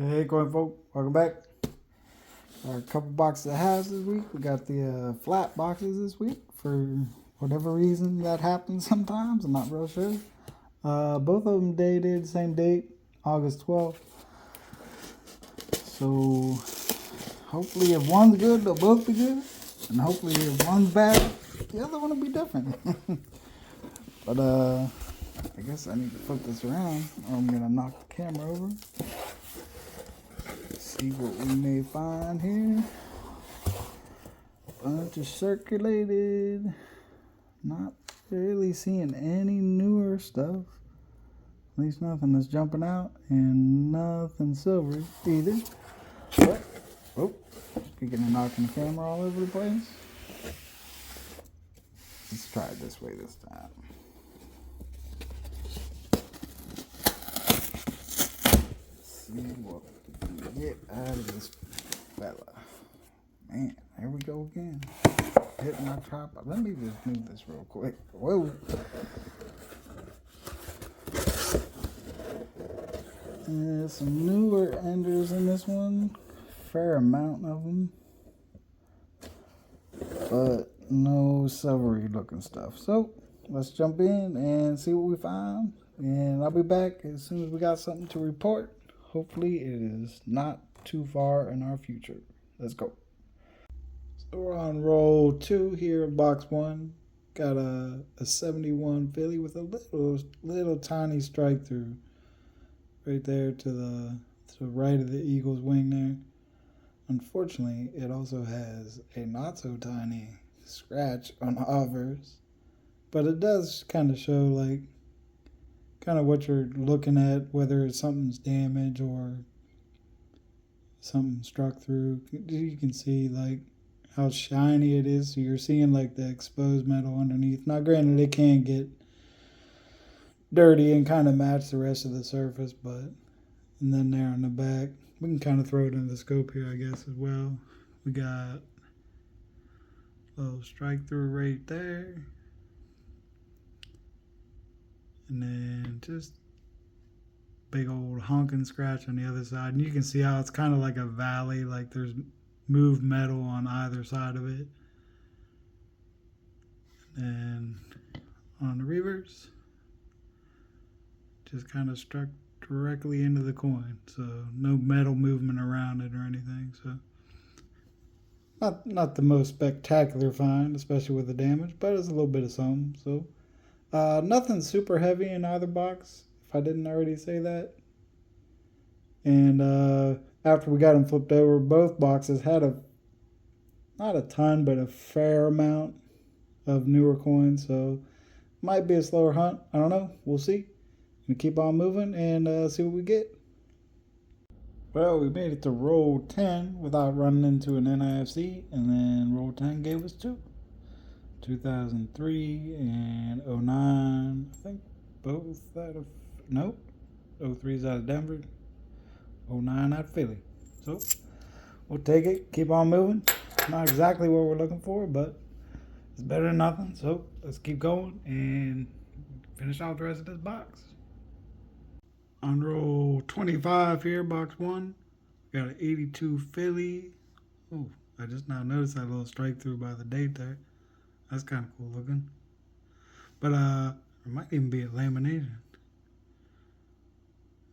Hey, going folk, welcome back. A couple boxes of halves this week. We got the flat boxes this week for whatever reason that happens sometimes. I'm not real sure. Both of them dated same date, August 12th. So hopefully, if one's good, they'll both be good, and hopefully, if one's bad, the other one will be different. But I guess I need to flip this around, or I'm gonna knock the camera over. See what we may find here. Bunch of circulated. Not really seeing any newer stuff. At least nothing that's jumping out, and nothing silvery either. But, oh, speaking of knocking the camera all over the place, let's try it this way this time. See what we can get out of this fella. Man, there we go again. Hitting my tripod. Let me just move this real quick. Whoa. There's some newer enders in this one. Fair amount of them. But no silvery looking stuff. So let's jump in and see what we find. And I'll be back as soon as we got something to report. Hopefully it is not too far in our future. Let's go. So we're on roll 2 here in box 1. Got a 71 Philly with a little tiny strike through right there to the right of the Eagle's wing there. Unfortunately, it also has a not so tiny scratch on the obverse, but it does kind of show like kind of what you're looking at, whether something's damaged or something struck through. You can see like how shiny it is, so you're seeing like the exposed metal underneath. Now granted, it can get dirty and kind of match the rest of the surface, but and then there on the back, we can kind of throw it in the scope here, I guess, as well. We got a little strike through right there, and then just big old honking scratch on the other side. And you can see how it's kind of like a valley, like there's moved metal on either side of it. And on the reverse, just kind of struck directly into the coin, so no metal movement around it or anything. So not the most spectacular find, especially with the damage, but it's a little bit of something. So nothing super heavy in either box, if I didn't already say that. And after we got them flipped over, both boxes had not a ton, but a fair amount of newer coins. So might be a slower hunt. I don't know. We'll see. We keep on moving and see what we get. Well, we made it to roll 10 without running into an NIFC, and then roll 10 gave us 2003 and 09. I think both out of, nope, 03 is out of Denver, 09 out of Philly. So we'll take it, keep on moving. Not exactly what we're looking for, but it's better than nothing. So let's keep going and finish out the rest of this box. On roll 25 here, box 1, got an 82 Philly. Oh, I just now noticed that little strike through by the date there. That's kind of cool looking. But it might even be a lamination.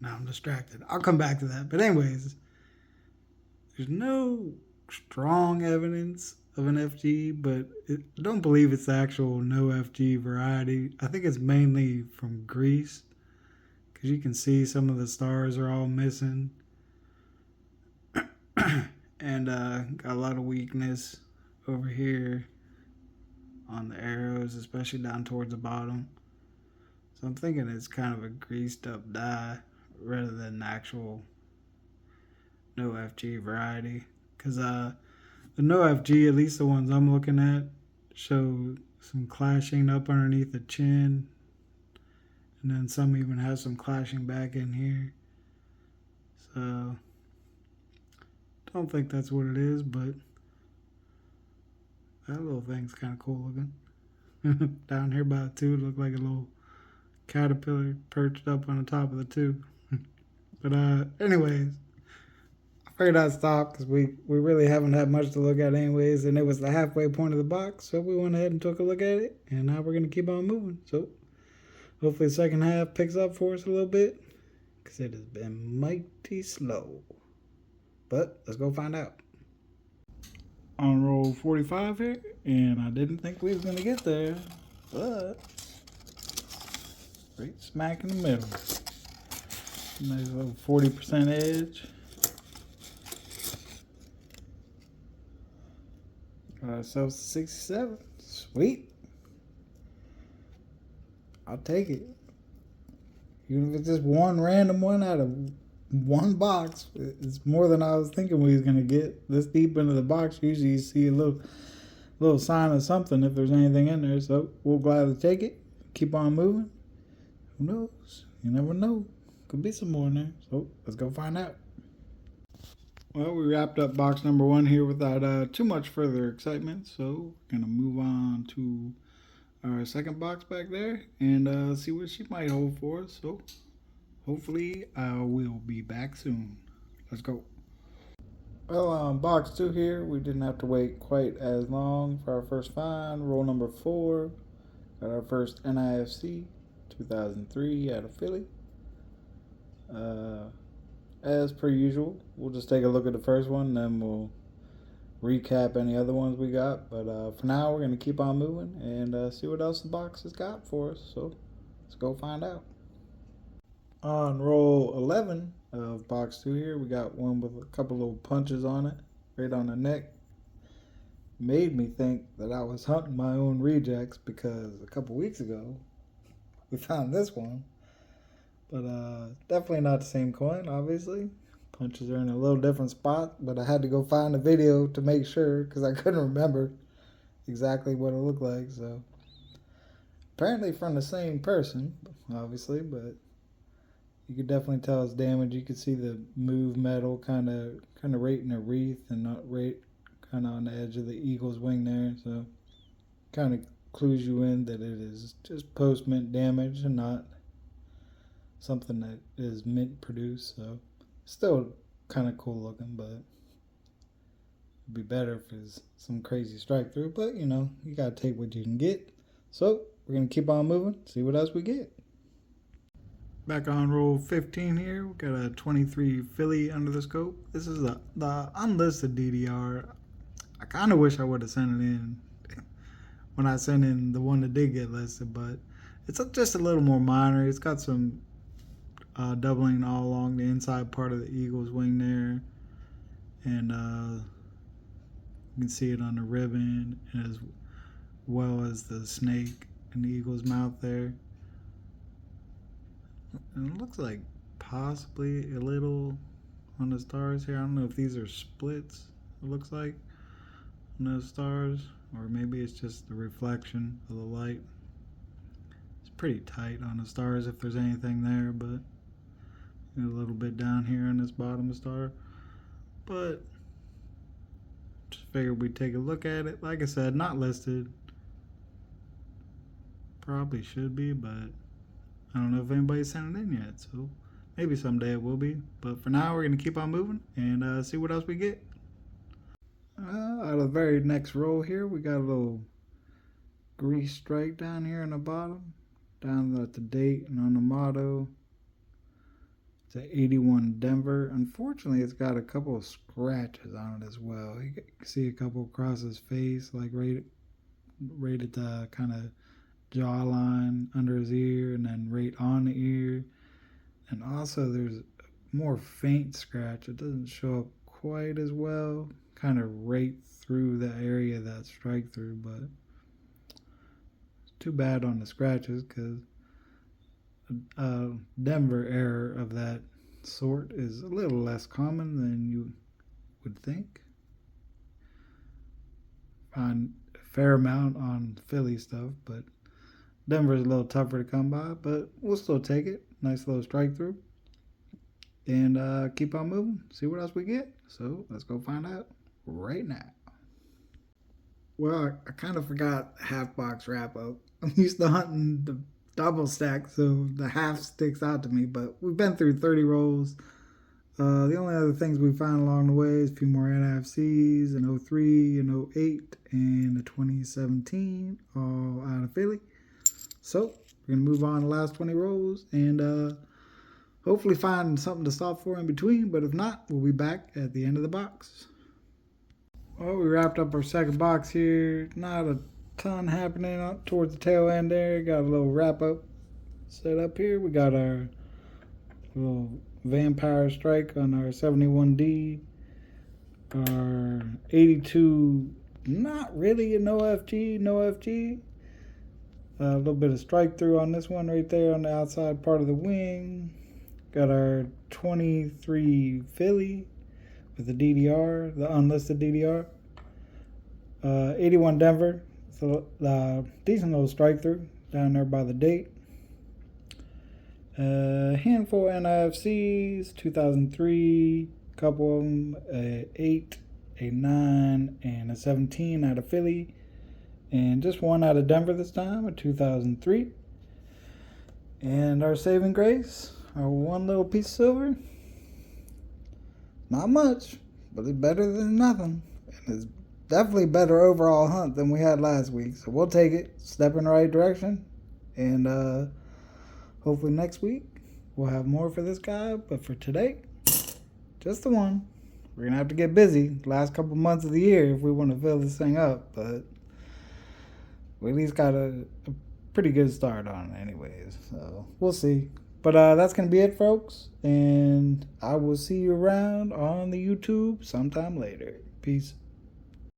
Now I'm distracted. I'll come back to that. But anyways, there's no strong evidence of an FG, but I don't believe it's the actual no FG variety. I think it's mainly from Greece, because you can see some of the stars are all missing. And got a lot of weakness over here on the arrows, especially down towards the bottom. So I'm thinking it's kind of a greased up die rather than an actual no FG variety. Because the no FG, at least the ones I'm looking at, show some clashing up underneath the chin. And then some even have some clashing back in here. So don't think that's what it is, but that little thing's kind of cool looking. Down here by the tube, look like a little caterpillar perched up on the top of the tube. But anyways, figured I'd stop because we really haven't had much to look at anyways, and it was the halfway point of the box, so we went ahead and took a look at it, and now we're going to keep on moving. So hopefully the second half picks up for us a little bit because it has been mighty slow. But let's go find out. On roll 45 here, and I didn't think we was going to get there, but right smack in the middle. Nice little 40% edge. Got ourselves 67. Sweet. I'll take it. Even if it's just one random one out of one box, it's more than I was thinking we was gonna get. This deep into the box, usually you see a little sign of something if there's anything in there. So we'll gladly take it. Keep on moving. Who knows? You never know. Could be some more in there. So let's go find out. Well, we wrapped up box number 1 here without too much further excitement. So we're gonna move on to our second box back there and see what she might hold for us. So hopefully I will be back soon. Let's go. Well, on box 2 here, we didn't have to wait quite as long for our first find. Roll number 4. Got our first NIFC 2003 out of Philly. As per usual, we'll just take a look at the first one, and then we'll recap any other ones we got. But for now, we're going to keep on moving and see what else the box has got for us. So let's go find out. On roll 11 of box 2 here, we got one with a couple little punches on it, right on the neck. Made me think that I was hunting my own rejects because a couple weeks ago, we found this one. But definitely not the same coin, obviously. Punches are in a little different spot, but I had to go find a video to make sure because I couldn't remember exactly what it looked like. So apparently from the same person, obviously, but you could definitely tell it's damaged. You could see the move metal kind of right in a wreath and not right kind of on the edge of the eagle's wing there. So kind of clues you in that it is just post-mint damage and not something that is mint produced. So still kind of cool looking, but it'd be better if it's some crazy strike through. But you know, you gotta take what you can get. So we're gonna keep on moving, see what else we get. Back on roll 15 here, we got a 23 Philly under the scope. This is the unlisted DDR. I kind of wish I would have sent it in when I sent in the one that did get listed, but it's just a little more minor. It's got some doubling all along the inside part of the eagle's wing there, and you can see it on the ribbon as well as the snake in the eagle's mouth there. And it looks like possibly a little on the stars here. I don't know if these are splits, it looks like, on those stars, or maybe it's just the reflection of the light. It's pretty tight on the stars if there's anything there, but a little bit down here on this bottom star. But just figured we'd take a look at it. Like I said, not listed. Probably should be, but I don't know if anybody's sent it in yet, so maybe someday it will be. But for now, we're going to keep on moving and see what else we get. Out of the very next row here, we got a little grease strike down here in the bottom, down at the date and on the motto. It's an 81 Denver. Unfortunately, it's got a couple of scratches on it as well. You can see a couple across his face, like right at the kind of jawline under his ear, and then right on the ear. And also there's a more faint scratch. It doesn't show up quite as well, kind of right through the area that strike through, but it's too bad on the scratches because Denver error of that sort is a little less common than you would think. Find a fair amount on Philly stuff, but Denver's a little tougher to come by, but we'll still take it. Nice little strike through. And keep on moving, see what else we get. So let's go find out right now. Well, I kind of forgot half box wrap up. I'm used to hunting the double stack, so the half sticks out to me, but we've been through 30 rolls. The only other things we find along the way is a few more NFCs in 03 and 08 and the 2017, all out of Philly. So we're going to move on to the last 20 rolls and hopefully find something to stop for in between. But if not, we'll be back at the end of the box. Well, we wrapped up our second box here. Not a ton happening up towards the tail end there. Got a little wrap up set up here. We got our little Vampire Strike on our 71D. Our 82, not really an OFG, no FG. A little bit of strike through on this one right there on the outside part of the wing. Got our 23 Philly with the DDR, the unlisted DDR. 81 Denver, so decent little strike through down there by the date. A handful of NIFCs, 2003, a couple of them, a 8, a 9, and a 17 out of Philly. And just one out of Denver this time, a 2003. And our saving grace, our one little piece of silver. Not much, but it's better than nothing. And it's definitely better overall hunt than we had last week. So we'll take it, step in the right direction. And hopefully next week we'll have more for this guy. But for today, just the one. We're going to have to get busy the last couple months of the year if we want to fill this thing up. But we at least got a pretty good start on it anyways. So we'll see. But that's going to be it, folks. And I will see you around on the YouTube sometime later. Peace.